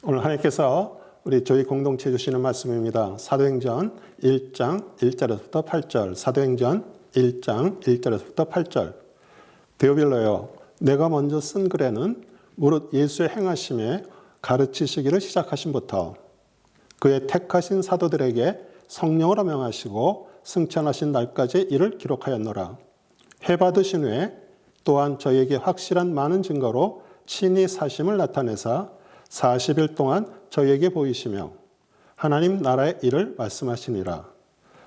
오늘 하나님께서 우리 저희 공동체에 주시는 말씀입니다. 사도행전 1장 1절에서부터 8절, 사도행전 1장 1절에서부터 8절. 데오빌로여, 내가 먼저 쓴 글에는 무릇 예수의 행하심에 가르치시기를 시작하심부터 그의 택하신 사도들에게 성령으로 명하시고 승천하신 날까지 이를 기록하였노라. 해 받으신 후에 또한 저에게 확실한 많은 증거로 친히 사심을 나타내사 40일 동안 저에게 보이시며 하나님 나라의 일을 말씀하시니라.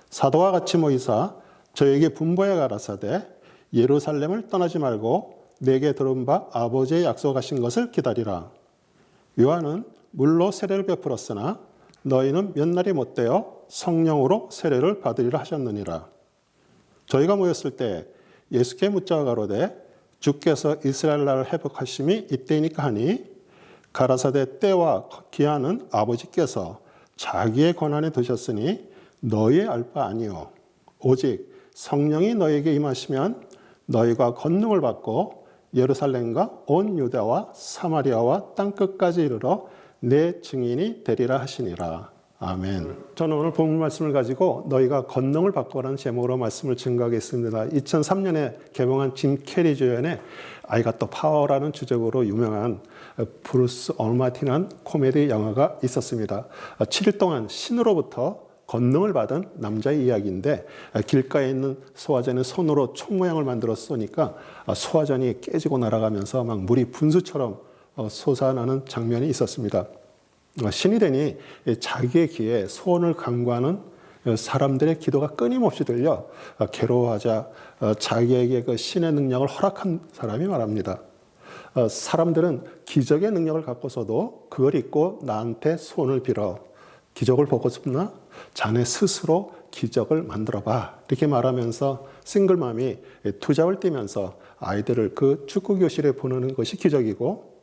사도와 같이 모이사 저에게 분부해 가라사대 예루살렘을 떠나지 말고 내게 들은 바 아버지의 약속하신 것을 기다리라. 요한은 물로 세례를 베풀었으나 너희는 몇 날이 못되어 성령으로 세례를 받으리라 하셨느니라. 저희가 모였을 때 예수께 묻자 가로되 주께서 이스라엘 나라를 회복하심이 이때이니까 하니 가라사대 때와 기한은 아버지께서 자기의 권한에 두셨으니 너희의 알 바 아니요 오직 성령이 너희에게 임하시면 너희가 권능을 받고 예루살렘과 온 유다와 사마리아와 땅끝까지 이르러 내 증인이 되리라 하시니라. 아멘. 저는 오늘 본문 말씀을 가지고 너희가 권능을 받고라는 제목으로 말씀을 증거하겠습니다. 2003년에 개봉한 짐 캐리 주연의 I Got the Power라는 주제곡으로 유명한 브루스 얼마틴한 코미디 영화가 있었습니다. 7일 동안 신으로부터 권능을 받은 남자의 이야기인데 길가에 있는 소화전에 손으로 총 모양을 만들어 쏘니까 소화전이 깨지고 날아가면서 막 물이 분수처럼 솟아나는 장면이 있었습니다. 신이 되니 자기의 귀에 소원을 간구하는 사람들의 기도가 끊임없이 들려 괴로워하자 자기에게 그 신의 능력을 허락한 사람이 말합니다. 사람들은 기적의 능력을 갖고서도 그걸 잊고 나한테 소원을 빌어. 기적을 보고 싶나? 자네 스스로 기적을 만들어봐. 이렇게 말하면서 싱글맘이 투잡을 뛰면서 아이들을 그 축구교실에 보내는 것이 기적이고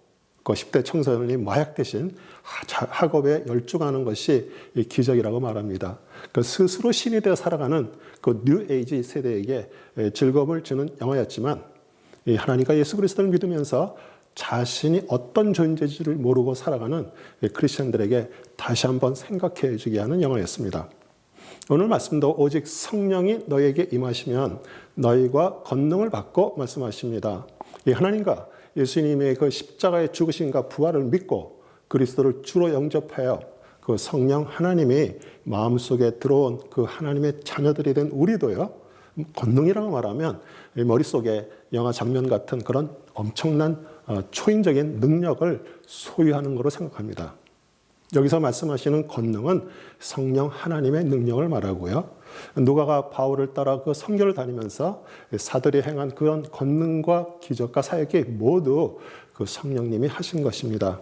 그 10대 청소년이 마약 대신 학업에 열중하는 것이 기적이라고 말합니다. 그 스스로 신이 되어 살아가는 그 뉴에이지 세대에게 즐거움을 주는 영화였지만 하나님과 예수 그리스도를 믿으면서 자신이 어떤 존재인지를 모르고 살아가는 크리스천들에게 다시 한번 생각해 주게 하는 영화였습니다. 오늘 말씀도 오직 성령이 너에게 임하시면 너희가 권능을 받고 말씀하십니다. 하나님과 예수님의 그 십자가의 죽으심과 부활을 믿고 그리스도를 주로 영접하여 그 성령 하나님이 마음속에 들어온 그 하나님의 자녀들이 된 우리도요, 권능이라고 말하면 머릿속에 영화 장면 같은 그런 엄청난 초인적인 능력을 소유하는 것으로 생각합니다. 여기서 말씀하시는 권능은 성령 하나님의 능력을 말하고요. 누가가 바울을 따라 그 선교를 다니면서 사들이 행한 그런 권능과 기적과 사역이 모두 그 성령님이 하신 것입니다.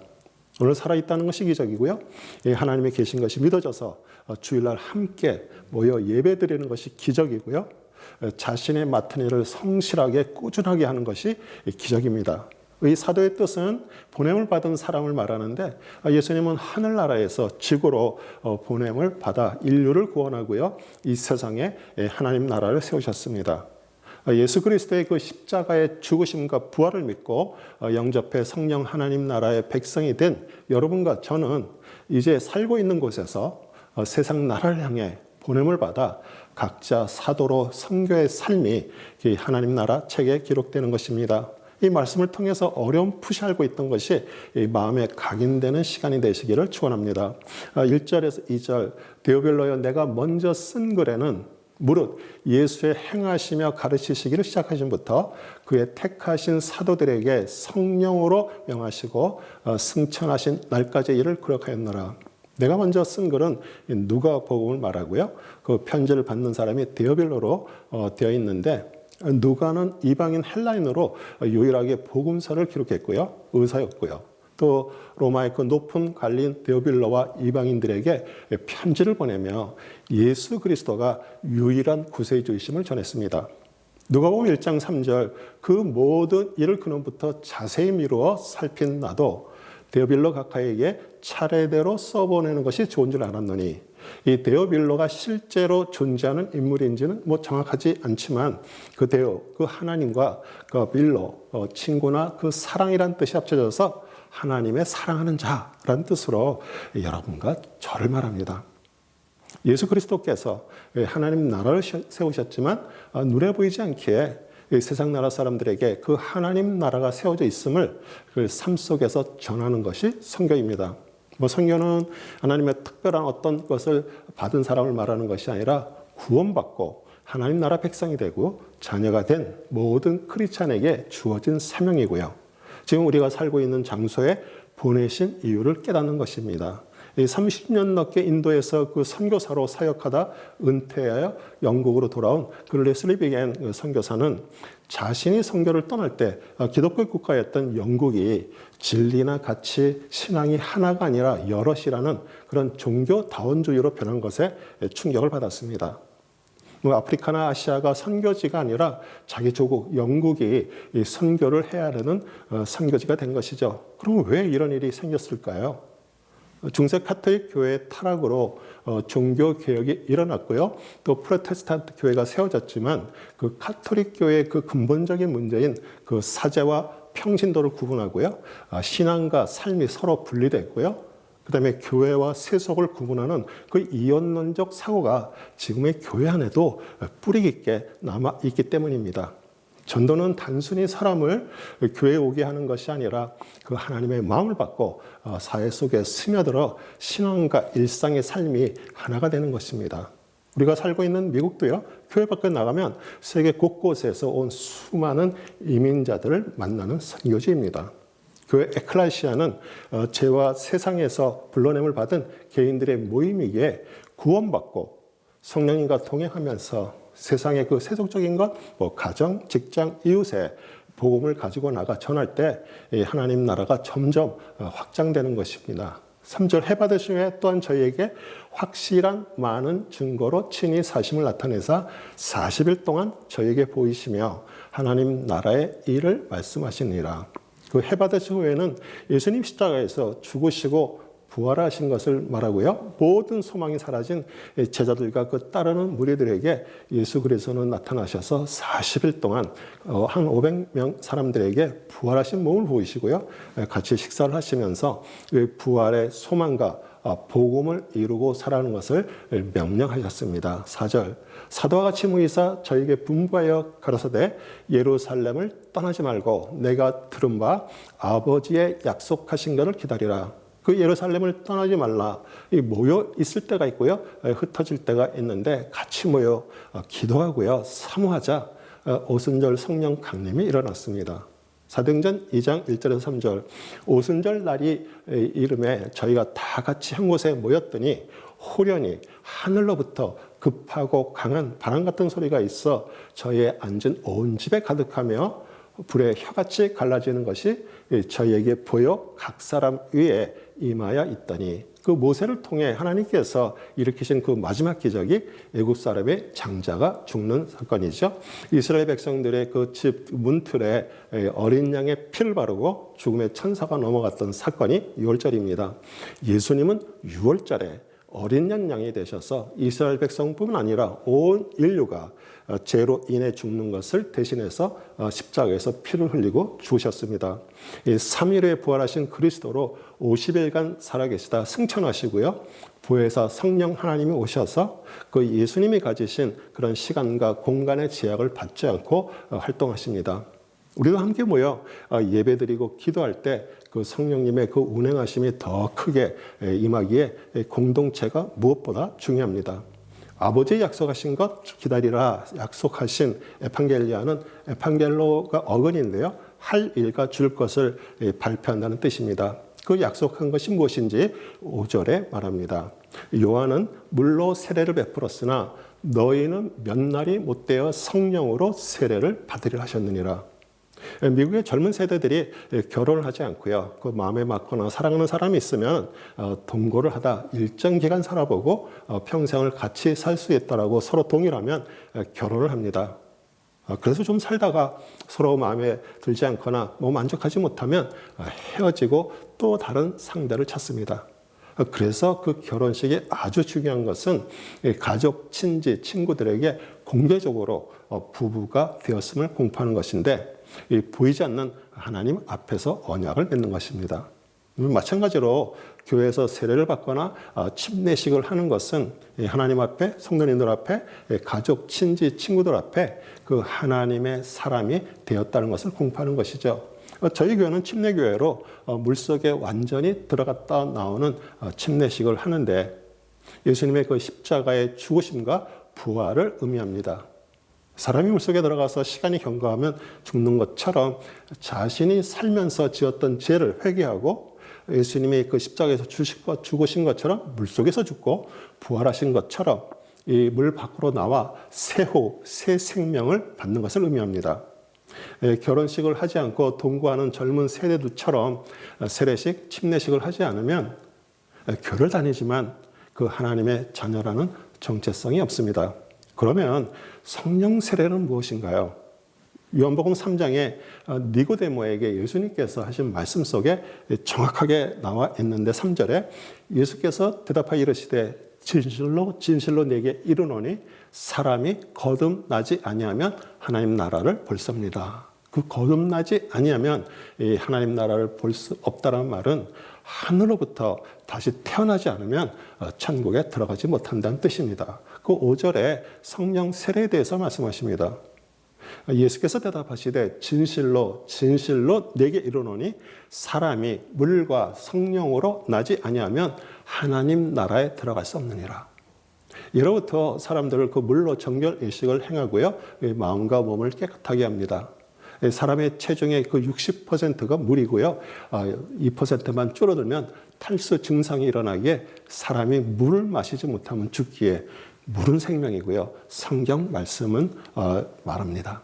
오늘 살아있다는 것이 기적이고요. 하나님이 계신 것이 믿어져서 주일날 함께 모여 예배드리는 것이 기적이고요. 자신의 맡은 일을 성실하게 꾸준하게 하는 것이 기적입니다. 이 사도의 뜻은 보냄을 받은 사람을 말하는데 예수님은 하늘나라에서 지구로 보냄을 받아 인류를 구원하고요. 이 세상에 하나님 나라를 세우셨습니다. 예수 그리스도의 그 십자가의 죽으심과 부활을 믿고 영접해 성령 하나님 나라의 백성이 된 여러분과 저는 이제 살고 있는 곳에서 세상 나라를 향해 보냄을 받아 각자 사도로 선교의 삶이 하나님 나라 책에 기록되는 것입니다. 이 말씀을 통해서 어렴풋이 알고 있던 것이 마음에 각인되는 시간이 되시기를 축원합니다. 1절에서 2절 데오빌로여 내가 먼저 쓴 글에는 무릇 예수의 행하시며 가르치시기를 시작하심부터 그의 택하신 사도들에게 성령으로 명하시고 승천하신 날까지 이를 기록하였노라. 내가 먼저 쓴 글은 누가복음을 말하고요. 그 편지를 받는 사람이 데오빌로로 되어 있는데 누가는 이방인 헬라인으로 유일하게 복음서를 기록했고요. 의사였고요. 또 로마의 그 높은 관리인 데오빌로와 이방인들에게 편지를 보내며 예수 그리스도가 유일한 구세주이심을 전했습니다. 누가복음 1장 3절 그 모든 일을 그놈부터 자세히 미루어 살핀 나도 데오빌로 각하에게 차례대로 써보내는 것이 좋은 줄 알았노니 이 데오빌로가 실제로 존재하는 인물인지는 정확하지 않지만 그 데오, 그 하나님과 그 빌로, 친구나 그 사랑이란 뜻이 합쳐져서 하나님의 사랑하는 자라는 뜻으로 여러분과 저를 말합니다. 예수 그리스도께서 하나님 나라를 세우셨지만 눈에 보이지 않기에 세상 나라 사람들에게 그 하나님 나라가 세워져 있음을 그 삶 속에서 전하는 것이 선교입니다. 선교는 하나님의 특별한 어떤 것을 받은 사람을 말하는 것이 아니라 구원받고 하나님 나라 백성이 되고 자녀가 된 모든 크리스찬에게 주어진 사명이고요. 지금 우리가 살고 있는 장소에 보내신 이유를 깨닫는 것입니다. 30년 넘게 인도에서 그 선교사로 사역하다 은퇴하여 영국으로 돌아온 그 레슬리 비겐 선교사는 자신이 선교를 떠날 때 기독교 국가였던 영국이 진리나 가치, 신앙이 하나가 아니라 여럿이라는 그런 종교 다원주의로 변한 것에 충격을 받았습니다. 아프리카나 아시아가 선교지가 아니라 자기 조국 영국이 이 선교를 해야 하는 선교지가 된 것이죠. 그럼 왜 이런 일이 생겼을까요? 중세 카톨릭 교회의 타락으로 종교 개혁이 일어났고요. 또 프로테스탄트 교회가 세워졌지만 그 카톨릭 교회의 그 근본적인 문제인 그 사제와 평신도를 구분하고요. 신앙과 삶이 서로 분리됐고요. 그다음에 교회와 세속을 구분하는 그 이원론적 사고가 지금의 교회 안에도 뿌리 깊게 남아 있기 때문입니다. 전도는 단순히 사람을 교회에 오게 하는 것이 아니라 그 하나님의 마음을 받고 사회 속에 스며들어 신앙과 일상의 삶이 하나가 되는 것입니다. 우리가 살고 있는 미국도요. 교회 밖에 나가면 세계 곳곳에서 온 수많은 이민자들을 만나는 선교지입니다. 교회 에클레시아는 죄와 세상에서 불러냄을 받은 개인들의 모임이기에 구원받고 성령님과 동행하면서 세상의 그 세속적인 것, 가정, 직장, 이웃에 복음을 가지고 나가 전할 때 하나님 나라가 점점 확장되는 것입니다. 3절 해받으신 후에 또한 저희에게 확실한 많은 증거로 친히 사심을 나타내사 40일 동안 저희에게 보이시며 하나님 나라의 일을 말씀하시니라. 그 해받으신 후에는 예수님 십자가에서 죽으시고 부활하신 것을 말하고요. 모든 소망이 사라진 제자들과 그 따르는 무리들에게 예수 그리스도는 나타나셔서 40일 동안 한 500명 사람들에게 부활하신 몸을 보이시고요. 같이 식사를 하시면서 부활의 소망과 복음을 이루고 살아가는 것을 명령하셨습니다. 4절 사도와 같이 모이사 저에게 분부하여 가라사대 예루살렘을 떠나지 말고 내가 들은 바 아버지의 약속하신 것을 기다리라. 그 예루살렘을 떠나지 말라. 모여 있을 때가 있고요. 흩어질 때가 있는데 같이 모여 기도하고요. 사모하자. 오순절 성령 강림이 일어났습니다. 사도행전 2장 1절에서 3절 오순절 날이 이름에 저희가 다 같이 한 곳에 모였더니 호련히 하늘로부터 급하고 강한 바람 같은 소리가 있어 저희의 앉은 온 집에 가득하며 불에 혀같이 갈라지는 것이 저희에게 보여 각 사람 위에 임하여 있더니 그 모세를 통해 하나님께서 일으키신 그 마지막 기적이 애굽 사람의 장자가 죽는 사건이죠. 이스라엘 백성들의 그 집 문틀에 어린 양의 피를 바르고 죽음의 천사가 넘어갔던 사건이 6월절입니다. 예수님은 6월절에 어린 양이 되셔서 이스라엘 백성뿐만 아니라 온 인류가 죄로 인해 죽는 것을 대신해서 십자가에서 피를 흘리고 죽으셨습니다. 3일 후에 부활하신 그리스도로 50일간 살아계시다 승천하시고요. 보혜사 성령 하나님이 오셔서 그 예수님이 가지신 그런 시간과 공간의 제약을 받지 않고 활동하십니다. 우리도 함께 모여 예배드리고 기도할 때 그 성령님의 그 운행하심이 더 크게 임하기에 공동체가 무엇보다 중요합니다. 아버지의 약속하신 것 기다리라 약속하신 에판겔리아는 에판겔로가 어근인데요. 할 일과 줄 것을 발표한다는 뜻입니다. 그 약속한 것이 무엇인지 5절에 말합니다. 요한은 물로 세례를 베풀었으나 너희는 몇 날이 못되어 성령으로 세례를 받으리라 하셨느니라. 미국의 젊은 세대들이 결혼을 하지 않고요. 그 마음에 맞거나 사랑하는 사람이 있으면 동거를 하다 일정 기간 살아보고 평생을 같이 살 수 있다라고 서로 동의하면 결혼을 합니다. 그래서 좀 살다가 서로 마음에 들지 않거나 만족하지 못하면 헤어지고 또 다른 상대를 찾습니다. 그래서 그 결혼식이 아주 중요한 것은 가족, 친지, 친구들에게 공개적으로 부부가 되었음을 공표하는 것인데 보이지 않는 하나님 앞에서 언약을 맺는 것입니다. 마찬가지로 교회에서 세례를 받거나 침례식을 하는 것은 하나님 앞에, 성도님들 앞에, 가족, 친지, 친구들 앞에 그 하나님의 사람이 되었다는 것을 공포하는 것이죠. 저희 교회는 침례교회로 물속에 완전히 들어갔다 나오는 침례식을 하는데 예수님의 그 십자가의 죽으심과 부활을 의미합니다. 사람이 물속에 들어가서 시간이 경과하면 죽는 것처럼 자신이 살면서 지었던 죄를 회개하고 예수님이 그 십자가에서 죽으신 것처럼 물속에서 죽고 부활하신 것처럼 이 물 밖으로 나와 새 생명을 받는 것을 의미합니다. 결혼식을 하지 않고 동거하는 젊은 세대들처럼 세례식, 침례식을 하지 않으면 교회를 다니지만 그 하나님의 자녀라는 정체성이 없습니다. 그러면 성령 세례는 무엇인가요? 요한복음 3장에 니고데모에게 예수님께서 하신 말씀 속에 정확하게 나와 있는데 3절에 예수께서 대답하여 이르시되 진실로 진실로 내게 이르노니 사람이 거듭나지 아니하면 하나님 나라를 볼 수 없습니다. 그 거듭나지 아니하면 이 하나님 나라를 볼 수 없다는 말은 하늘로부터 다시 태어나지 않으면 천국에 들어가지 못한다는 뜻입니다. 그 5절에 성령 세례에 대해서 말씀하십니다. 예수께서 대답하시되 진실로 진실로 내게 이르노니 사람이 물과 성령으로 나지 아니하면 하나님 나라에 들어갈 수 없느니라. 예로부터 사람들을 그 물로 정결 의식을 행하고요, 마음과 몸을 깨끗하게 합니다. 사람의 체중의 그 60%가 물이고요, 2%만 줄어들면 탈수 증상이 일어나기에 사람이 물을 마시지 못하면 죽기에 물은 생명이고요. 성경 말씀은 말합니다.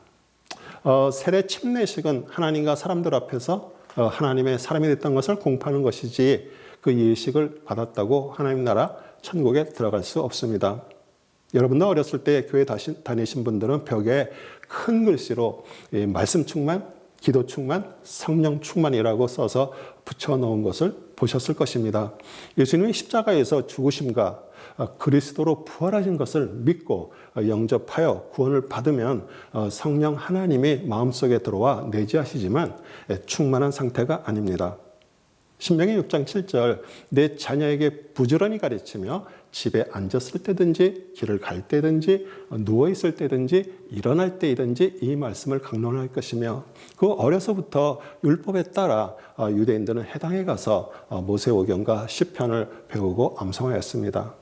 세례 침례식은 하나님과 사람들 앞에서 하나님의 사람이 됐던 것을 공포하는 것이지 그 예식을 받았다고 하나님 나라 천국에 들어갈 수 없습니다. 여러분도 어렸을 때 교회 다니신 분들은 벽에 큰 글씨로 말씀 충만, 기도 충만, 성령 충만이라고 써서 붙여놓은 것을 보셨을 것입니다. 예수님이 십자가에서 죽으심과 그리스도로 부활하신 것을 믿고 영접하여 구원을 받으면 성령 하나님이 마음속에 들어와 내재하시지만 충만한 상태가 아닙니다. 신명기 6장 7절 내 자녀에게 부지런히 가르치며 집에 앉았을 때든지 길을 갈 때든지 누워있을 때든지 일어날 때이든지 이 말씀을 강론할 것이며 그 어려서부터 율법에 따라 유대인들은 해당에 가서 모세오경과 시편을 배우고 암송하였습니다.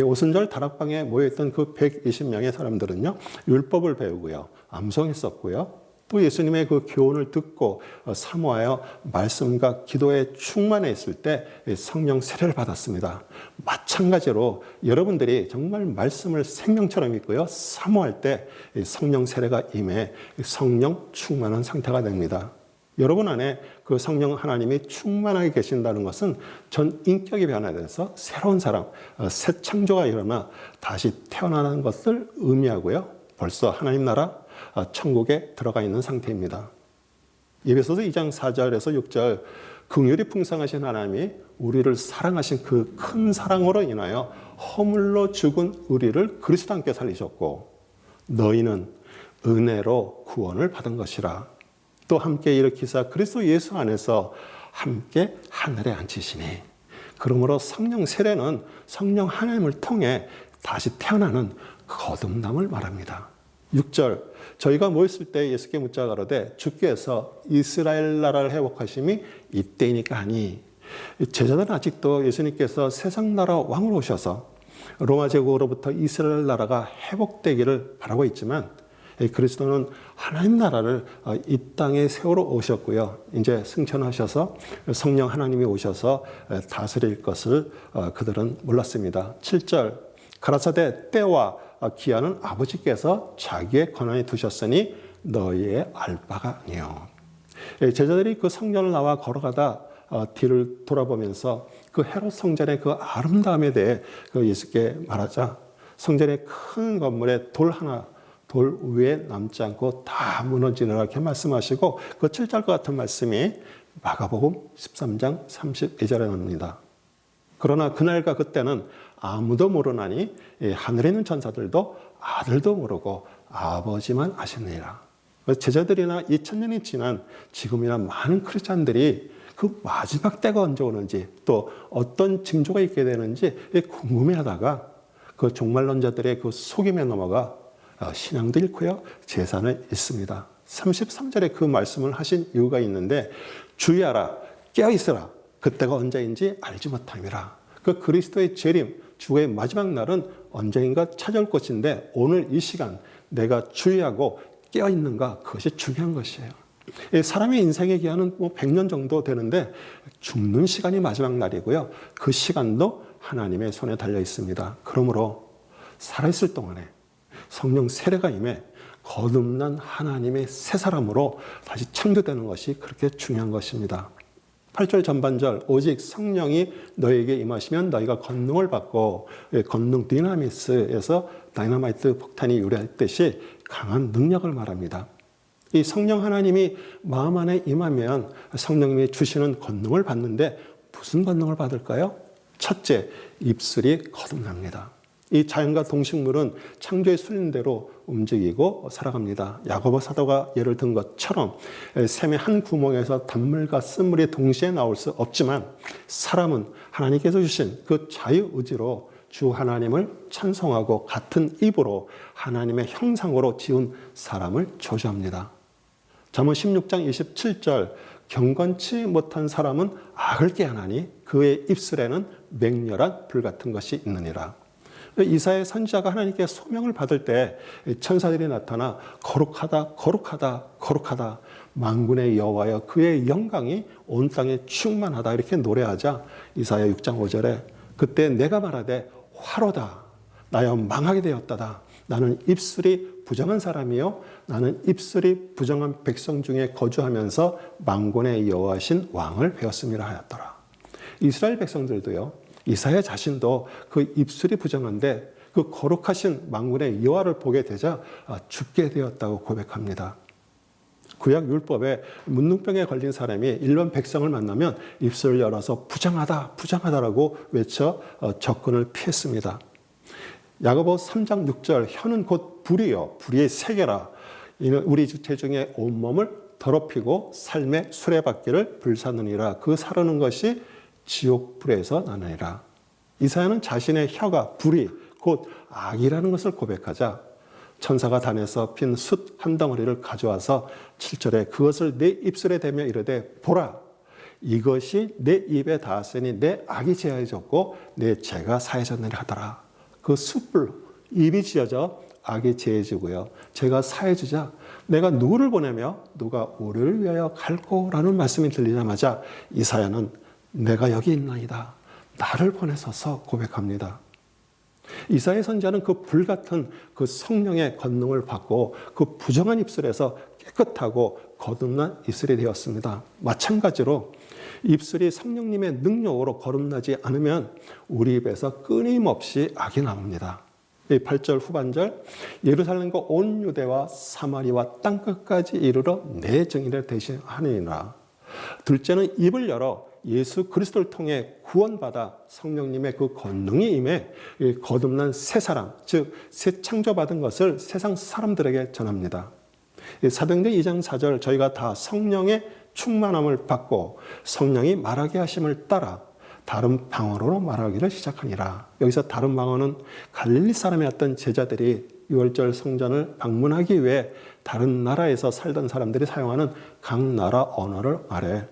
오순절 다락방에 모여있던 그 120명의 사람들은요, 율법을 배우고요, 암송했었고요, 또 예수님의 그 교훈을 듣고 사모하여 말씀과 기도에 충만해 있을 때 성령 세례를 받았습니다. 마찬가지로 여러분들이 정말 말씀을 생명처럼 믿고요, 사모할 때 성령 세례가 임해 성령 충만한 상태가 됩니다. 여러분 안에 그 성령 하나님이 충만하게 계신다는 것은 전 인격이 변화돼서 새로운 사람, 새 창조가 일어나 다시 태어나는 것을 의미하고요, 벌써 하나님 나라 천국에 들어가 있는 상태입니다. 에베소서 2장 4절에서 6절 긍휼이 풍성하신 하나님이 우리를 사랑하신 그 큰 사랑으로 인하여 허물로 죽은 우리를 그리스도 함께 살리셨고 너희는 은혜로 구원을 받은 것이라. 또 함께 일으키사 그리스도 예수 안에서 함께 하늘에 앉히시니. 그러므로 성령 세례는 성령 하나님을 통해 다시 태어나는 거듭남을 말합니다. 6절 저희가 모였을 때 예수께 묻자 가로되 주께서 이스라엘 나라를 회복하심이 이때이니까 하니. 제자들은 아직도 예수님께서 세상 나라 왕으로 오셔서 로마 제국으로부터 이스라엘 나라가 회복되기를 바라고 있지만 그리스도는 하나님 나라를 이 땅에 세우러 오셨고요, 이제 승천하셔서 성령 하나님이 오셔서 다스릴 것을 그들은 몰랐습니다. 7절 가라사대 때와 기한은 아버지께서 자기의 권한에 두셨으니 너희의 알 바가 아니요. 제자들이 그 성전을 나와 걸어가다 뒤를 돌아보면서 그 헤롯 성전의 그 아름다움에 대해 예수께 말하자 성전의 큰 건물에 돌 위에 남지 않고 다 무너지느라 이렇게 말씀하시고 그 7절과 같은 말씀이 마가복음 13장 32절에 나옵니다. 그러나 그날과 그때는 아무도 모르나니 하늘에 있는 천사들도 아들도 모르고 아버지만 아시느니라. 제자들이나 2000년이 지난 지금이나 많은 크리스찬들이 그 마지막 때가 언제 오는지 또 어떤 징조가 있게 되는지 궁금해하다가 그 종말론자들의 그 속임에 넘어가 신앙도 잃고요, 재산을 잃습니다. 33절에 그 말씀을 하신 이유가 있는데 주의하라, 깨어있으라, 그때가 언제인지 알지 못함이라. 그 그리스도의 재림, 주의 마지막 날은 언제인가 찾아올 것인데 오늘 이 시간 내가 주의하고 깨어있는가, 그것이 중요한 것이에요. 사람의 인생의 기한은 100년 정도 되는데 죽는 시간이 마지막 날이고요. 그 시간도 하나님의 손에 달려 있습니다. 그러므로 살아있을 동안에 성령 세례가 임해 거듭난 하나님의 새 사람으로 다시 창조되는 것이 그렇게 중요한 것입니다. 8절 전반절, 오직 성령이 너에게 임하시면 너희가 권능을 받고, 권능 디나미스에서 다이너마이트 폭탄이 유래했듯이 강한 능력을 말합니다. 이 성령 하나님이 마음 안에 임하면 성령님이 주시는 권능을 받는데 무슨 권능을 받을까요? 첫째, 입술이 거듭납니다. 이 자연과 동식물은 창조의 순리대로 움직이고 살아갑니다. 야고보 사도가 예를 든 것처럼 샘의 한 구멍에서 단물과 쓴물이 동시에 나올 수 없지만 사람은 하나님께서 주신 그 자유의지로 주 하나님을 찬송하고 같은 입으로 하나님의 형상으로 지은 사람을 저주합니다. 잠언 16장 27절, 경건치 못한 사람은 악을 깨하나니 그의 입술에는 맹렬한 불 같은 것이 있느니라. 이사야 선지자가 하나님께 소명을 받을 때 천사들이 나타나 거룩하다, 거룩하다, 거룩하다, 만군의 여호와여 그의 영광이 온 땅에 충만하다, 이렇게 노래하자 이사야 6장 5절에 그때 내가 말하되 화로다, 나여 망하게 되었다다, 나는 입술이 부정한 사람이요 나는 입술이 부정한 백성 중에 거주하면서 만군의 여호와신 왕을 배웠음이라 하였더라. 이스라엘 백성들도요, 이사야 자신도 그 입술이 부정한데 그 거룩하신 만군의 여호와를 보게 되자 죽게 되었다고 고백합니다. 구약 율법에 문둥병에 걸린 사람이 일반 백성을 만나면 입술을 열어서 부정하다, 부정하다라고 외쳐 접근을 피했습니다. 야고보 3장 6절, 혀는 곧 불이요 불의 세계라, 우리 체중에 온몸을 더럽히고 삶의 수레바퀴를 불사느니라. 그 사르는 것이 지옥불에서 나느니라. 이사야는 자신의 혀가 불이 곧 악이라는 것을 고백하자 천사가 단에서 핀 숯 한 덩어리를 가져와서 7절에 그것을 내 입술에 대며 이르되 보라, 이것이 내 입에 닿았으니 내 악이 제하여졌고 내 죄가 사해졌느니라 하더라. 그 숯불, 입이 지어져 악이 제해지고요, 죄가 사해지자 내가 누구를 보내며 누가 우리를 위하여 갈꼬라는 말씀이 들리자마자 이사야는 내가 여기 있나이다, 나를 보내소서 고백합니다. 이사야 선지자는 그 불같은 그 성령의 권능을 받고 그 부정한 입술에서 깨끗하고 거듭난 입술이 되었습니다. 마찬가지로 입술이 성령님의 능력으로 거듭나지 않으면 우리 입에서 끊임없이 악이 나옵니다. 8절 후반절, 예루살렘과 온 유대와 사마리와 땅끝까지 이르러 내 증인을 대신하느니라. 둘째는 입을 열어 예수 그리스도를 통해 구원받아 성령님의 그 권능이 임해 거듭난 새 사람, 즉 새 창조받은 것을 세상 사람들에게 전합니다. 사도행전 2장 4절, 저희가 다 성령의 충만함을 받고 성령이 말하게 하심을 따라 다른 방언으로 말하기를 시작하니라. 여기서 다른 방언은 갈릴리 사람이었던 제자들이 유월절 성전을 방문하기 위해 다른 나라에서 살던 사람들이 사용하는 각 나라 언어를 말해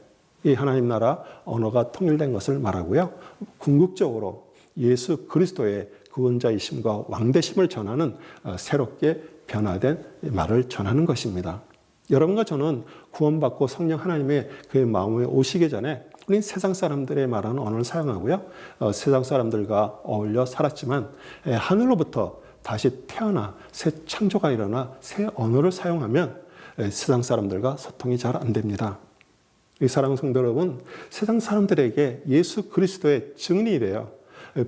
이 하나님 나라 언어가 통일된 것을 말하고요, 궁극적으로 예수 그리스도의 구원자이심과 왕되심을 전하는 새롭게 변화된 말을 전하는 것입니다. 여러분과 저는 구원받고 성령 하나님의 그의 마음에 오시기 전에 우린 세상 사람들의 말하는 언어를 사용하고요, 세상 사람들과 어울려 살았지만 하늘로부터 다시 태어나 새 창조가 일어나 새 언어를 사용하면 세상 사람들과 소통이 잘 안 됩니다. 이 사랑하는 성도 여러분, 세상 사람들에게 예수 그리스도의 증인이 되어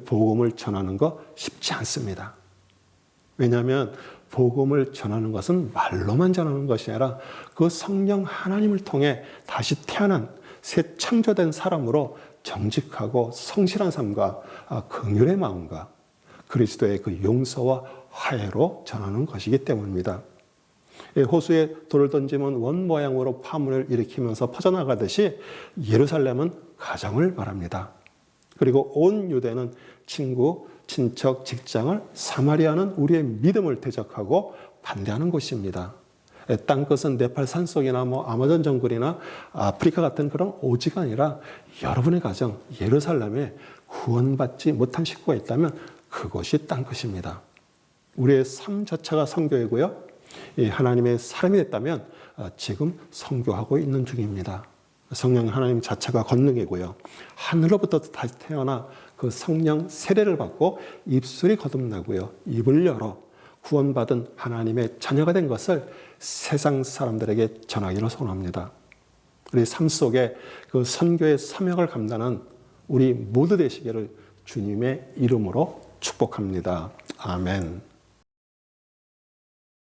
복음을 전하는 거 쉽지 않습니다. 왜냐하면 복음을 전하는 것은 말로만 전하는 것이 아니라 그 성령 하나님을 통해 다시 태어난 새 창조된 사람으로 정직하고 성실한 삶과 긍휼의 마음과 그리스도의 그 용서와 화해로 전하는 것이기 때문입니다. 호수에 돌을 던지면 원 모양으로 파문을 일으키면서 퍼져나가듯이 예루살렘은 가정을 말합니다. 그리고 온 유대는 친구, 친척, 직장을 사마리아는 우리의 믿음을 대적하고 반대하는 곳입니다. 땅끝은 네팔 산속이나 아마존 정글이나 아프리카 같은 그런 오지가 아니라 여러분의 가정, 예루살렘에 구원받지 못한 식구가 있다면 그것이 땅끝입니다. 우리의 삶 자체가 선교이고요. 하나님의 사람이 됐다면 지금 선교하고 있는 중입니다. 성령 하나님 자체가 권능이고요. 하늘로부터 다시 태어나 그 성령 세례를 받고 입술이 거듭나고요. 입을 열어 구원받은 하나님의 자녀가 된 것을 세상 사람들에게 전하기를 소원합니다. 우리 삶 속에 그 선교의 사명을 감당하는 우리 모두 되시기를 주님의 이름으로 축복합니다. 아멘.